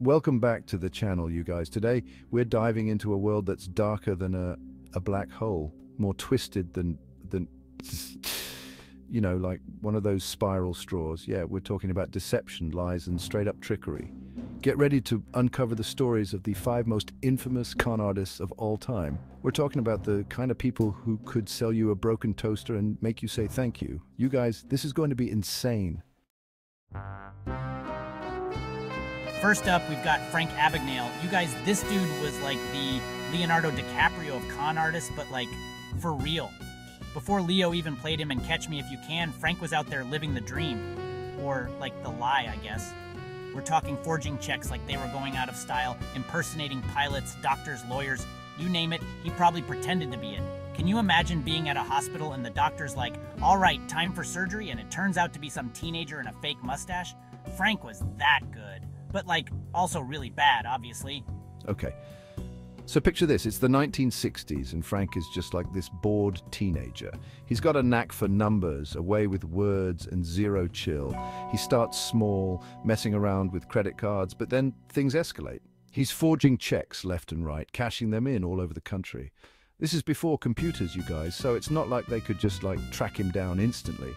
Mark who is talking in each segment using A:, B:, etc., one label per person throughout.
A: Welcome back to the channel, you guys. Today, we're diving into a world that's darker than a black hole, more twisted than, like one of those spiral straws. Yeah, we're talking about deception, lies, and straight-up trickery. Get ready to uncover the stories of the five most infamous con artists of all time. We're talking about the kind of people who could sell you a broken toaster and make you say thank you. You guys, this is going to be insane.
B: First up, we've got Frank Abagnale. You guys, this dude was like the Leonardo DiCaprio of con artists, but like for real. Before Leo even played him in Catch Me If You Can, Frank was out there living the dream. Or like the lie, I guess. We're talking forging checks like they were going out of style, impersonating pilots, doctors, lawyers, you name it, he probably pretended to be it. Can you imagine being at a hospital and the doctor's like, all right, time for surgery, and it turns out to be some teenager in a fake mustache? Frank was that good. But like, also really bad, obviously.
A: Okay, so picture this, it's the 1960s and Frank is just like this bored teenager. He's got a knack for numbers, a way with words, and zero chill. He starts small, messing around with credit cards, but then things escalate. He's forging checks left and right, cashing them in all over the country. This is before computers, you guys, so it's not like they could just like track him down instantly.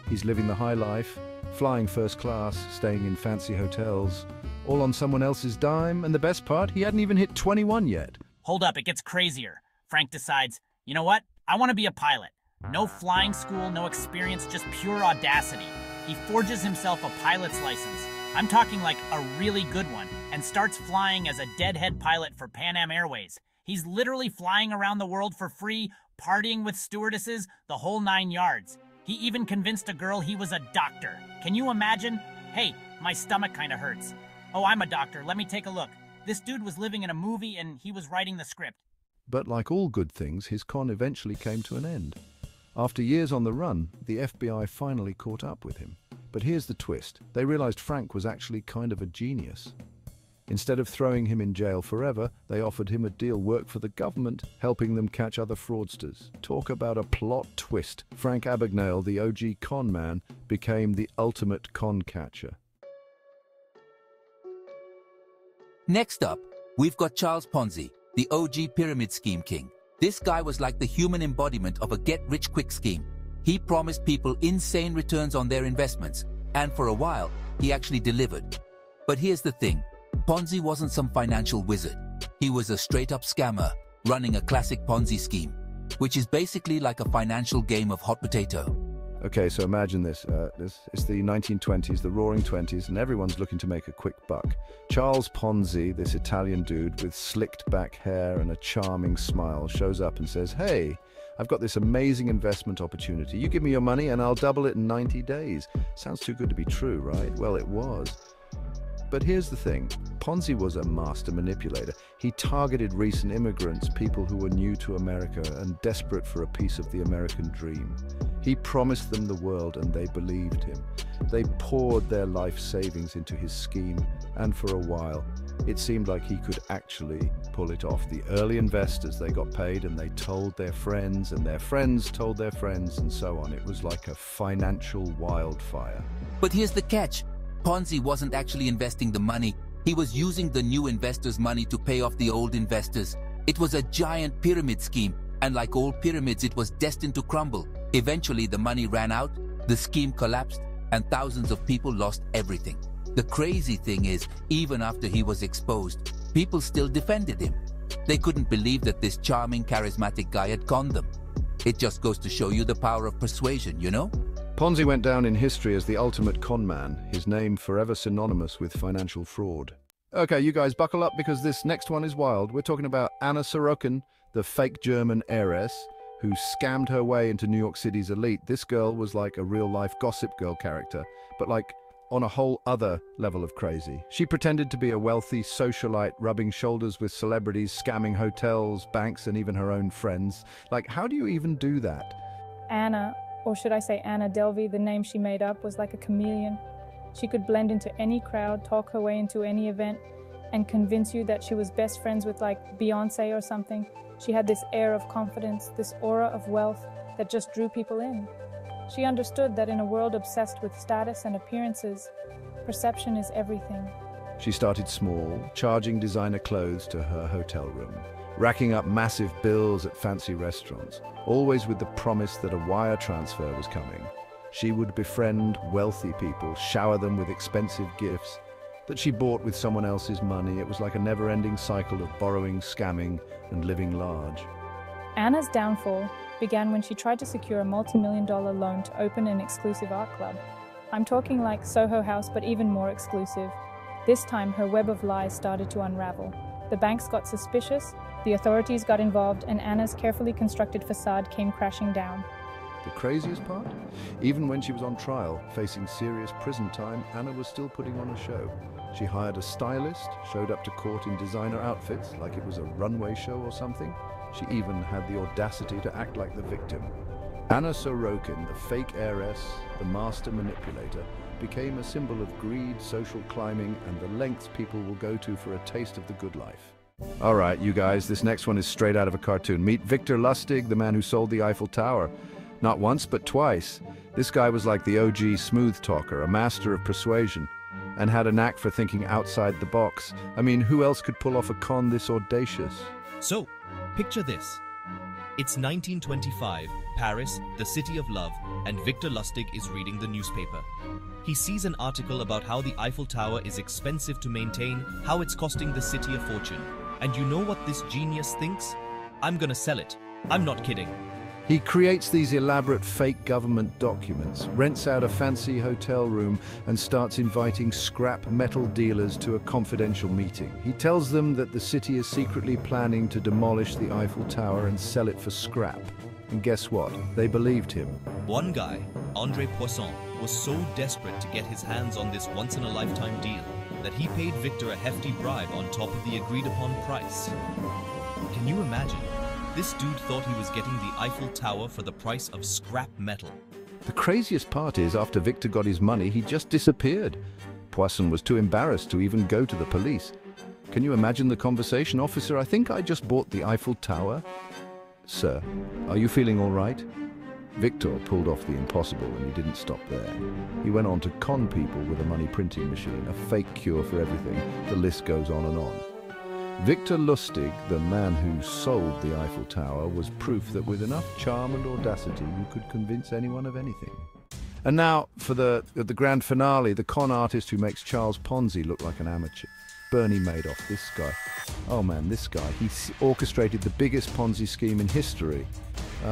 A: He's living the high life, flying first class, staying in fancy hotels, all on someone else's dime, and the best part, he hadn't even hit 21 yet.
B: Hold up, it gets crazier. Frank decides, you know what? I want to be a pilot. No flying school, no experience, just pure audacity. He forges himself a pilot's license. I'm talking like a really good one, and starts flying as a deadhead pilot for Pan Am Airways. He's literally flying around the world for free, partying with stewardesses, the whole 9 yards. He even convinced a girl he was a doctor. Can you imagine? Hey, my stomach kinda hurts. Oh, I'm a doctor. Let me take a look. This dude was living in a movie and he was writing the script.
A: But like all good things, his con eventually came to an end. After years on the run, the FBI finally caught up with him. But here's the twist. They realized Frank was actually kind of a genius. Instead of throwing him in jail forever, they offered him a deal work for the government, helping them catch other fraudsters. Talk about a plot twist. Frank Abagnale, the OG con man, became the ultimate con catcher.
C: Next up, we've got Charles Ponzi, the OG pyramid scheme king. This guy was like the human embodiment of a get-rich-quick scheme. He promised people insane returns on their investments, and for a while, he actually delivered. But here's the thing, Ponzi wasn't some financial wizard. He was a straight-up scammer, running a classic Ponzi scheme, which is basically like a financial game of hot potato.
A: Okay, so imagine this. It's the 1920s, the roaring 20s, and everyone's looking to make a quick buck. Charles Ponzi, this Italian dude with slicked back hair and a charming smile, shows up and says, hey, I've got this amazing investment opportunity. You give me your money and I'll double it in 90 days. Sounds too good to be true, right? Well, it was. But here's the thing, Ponzi was a master manipulator. He targeted recent immigrants, people who were new to America and desperate for a piece of the American dream. He promised them the world and they believed him. They poured their life savings into his scheme, and for a while, it seemed like he could actually pull it off. The early investors, they got paid and they told their friends, and their friends told their friends, and so on. It was like a financial wildfire.
C: But here's the catch. Ponzi wasn't actually investing the money. He was using the new investors' money to pay off the old investors. It was a giant pyramid scheme, and like all pyramids, it was destined to crumble. Eventually, the money ran out, the scheme collapsed, and thousands of people lost everything. The crazy thing is, even after he was exposed, people still defended him. They couldn't believe that this charming, charismatic guy had conned them. It just goes to show you the power of persuasion, you know?
A: Ponzi went down in history as the ultimate con man, his name forever synonymous with financial fraud. Okay, you guys buckle up because this next one is wild. We're talking about Anna Sorokin, the fake German heiress who scammed her way into New York City's elite. This girl was like a real-life Gossip Girl character, but like on a whole other level of crazy. She pretended to be a wealthy socialite, rubbing shoulders with celebrities, scamming hotels, banks, and even her own friends. Like, how do you even do that?
D: Anna, or should I say Anna Delvey, the name she made up, was like a chameleon. She could blend into any crowd, talk her way into any event, and convince you that she was best friends with like Beyonce or something. She had this air of confidence, this aura of wealth that just drew people in. She understood that in a world obsessed with status and appearances, perception is everything.
A: She started small, charging designer clothes to her hotel room, racking up massive bills at fancy restaurants, always with the promise that a wire transfer was coming. She would befriend wealthy people, shower them with expensive gifts that she bought with someone else's money. It was like a never-ending cycle of borrowing, scamming, and living large.
D: Anna's downfall began when she tried to secure a multi-million-dollar loan to open an exclusive art club. I'm talking like Soho House, but even more exclusive. This time, her web of lies started to unravel. The banks got suspicious, the authorities got involved, and Anna's carefully constructed facade came crashing down.
A: The craziest part? Even when she was on trial, facing serious prison time, Anna was still putting on a show. She hired a stylist, showed up to court in designer outfits like it was a runway show or something. She even had the audacity to act like the victim. Anna Sorokin, the fake heiress, the master manipulator, became a symbol of greed, social climbing, and the lengths people will go to for a taste of the good life. All right, you guys, this next one is straight out of a cartoon. Meet Victor Lustig, the man who sold the Eiffel Tower. Not once, but twice. This guy was like the OG smooth talker, a master of persuasion, and had a knack for thinking outside the box. I mean, who else could pull off a con this audacious?
E: So, picture this. It's 1925, Paris, the city of love, and Victor Lustig is reading the newspaper. He sees an article about how the Eiffel Tower is expensive to maintain, how it's costing the city a fortune. And you know what this genius thinks? I'm gonna sell it. I'm not kidding.
A: He creates these elaborate fake government documents, rents out a fancy hotel room, and starts inviting scrap metal dealers to a confidential meeting. He tells them that the city is secretly planning to demolish the Eiffel Tower and sell it for scrap. And guess what? They believed him.
E: One guy, André Poisson, was so desperate to get his hands on this once-in-a-lifetime deal that he paid Victor a hefty bribe on top of the agreed-upon price. Can you imagine? This dude thought he was getting the Eiffel Tower for the price of scrap metal.
A: The craziest part is, after Victor got his money, he just disappeared. Poisson was too embarrassed to even go to the police. Can you imagine the conversation? Officer, I think I just bought the Eiffel Tower. Sir, are you feeling all right? Victor pulled off the impossible, and he didn't stop there. He went on to con people with a money printing machine, a fake cure for everything. The list goes on and on. Victor Lustig, the man who sold the Eiffel Tower, was proof that with enough charm and audacity you could convince anyone of anything. And now, for the grand finale, the con artist who makes Charles Ponzi look like an amateur. Bernie Madoff, this guy. Oh man, this guy. He orchestrated the biggest Ponzi scheme in history,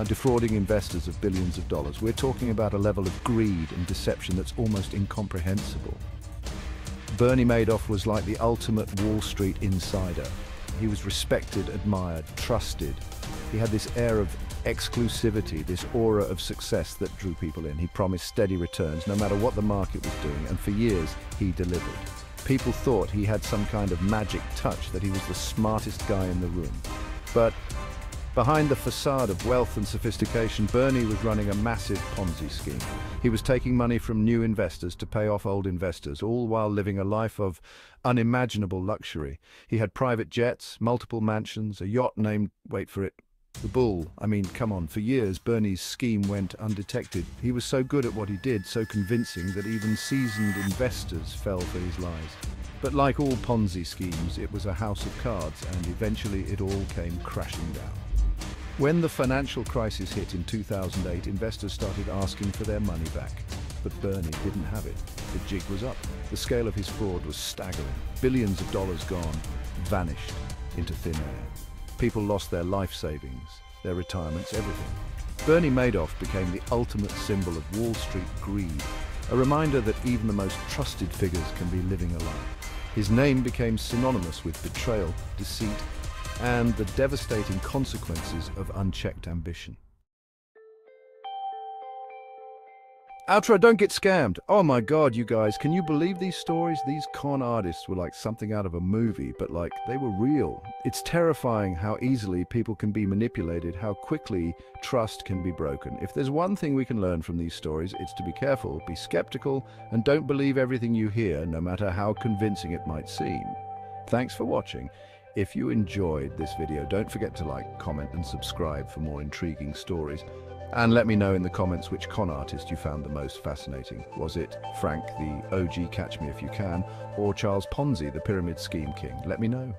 A: defrauding investors of billions of dollars. We're talking about a level of greed and deception that's almost incomprehensible. Bernie Madoff was like the ultimate Wall Street insider. He was respected, admired, trusted. He had this air of exclusivity, this aura of success that drew people in. He promised steady returns no matter what the market was doing, and for years he delivered. People thought he had some kind of magic touch, that he was the smartest guy in the room. But behind the facade of wealth and sophistication, Bernie was running a massive Ponzi scheme. He was taking money from new investors to pay off old investors, all while living a life of unimaginable luxury. He had private jets, multiple mansions, a yacht named, wait for it, the Bull. I mean, come on, for years Bernie's scheme went undetected. He was so good at what he did, so convincing, that even seasoned investors fell for his lies. But like all Ponzi schemes, it was a house of cards, and eventually it all came crashing down. When the financial crisis hit in 2008, investors started asking for their money back. But Bernie didn't have it. The jig was up. The scale of his fraud was staggering. Billions of dollars gone, vanished into thin air. People lost their life savings, their retirements, everything. Bernie Madoff became the ultimate symbol of Wall Street greed, a reminder that even the most trusted figures can be living a lie. His name became synonymous with betrayal, deceit, and the devastating consequences of unchecked ambition. Outro, don't get scammed. Oh my God, you guys, can you believe these stories? These con artists were like something out of a movie, but like they were real. It's terrifying how easily people can be manipulated, how quickly trust can be broken. If there's one thing we can learn from these stories, it's to be careful, be skeptical, and don't believe everything you hear, no matter how convincing it might seem. Thanks for watching. If you enjoyed this video, don't forget to like, comment, and subscribe for more intriguing stories. And let me know in the comments which con artist you found the most fascinating. Was it Frank, the OG Catch Me If You Can, or Charles Ponzi, the Pyramid Scheme King? Let me know.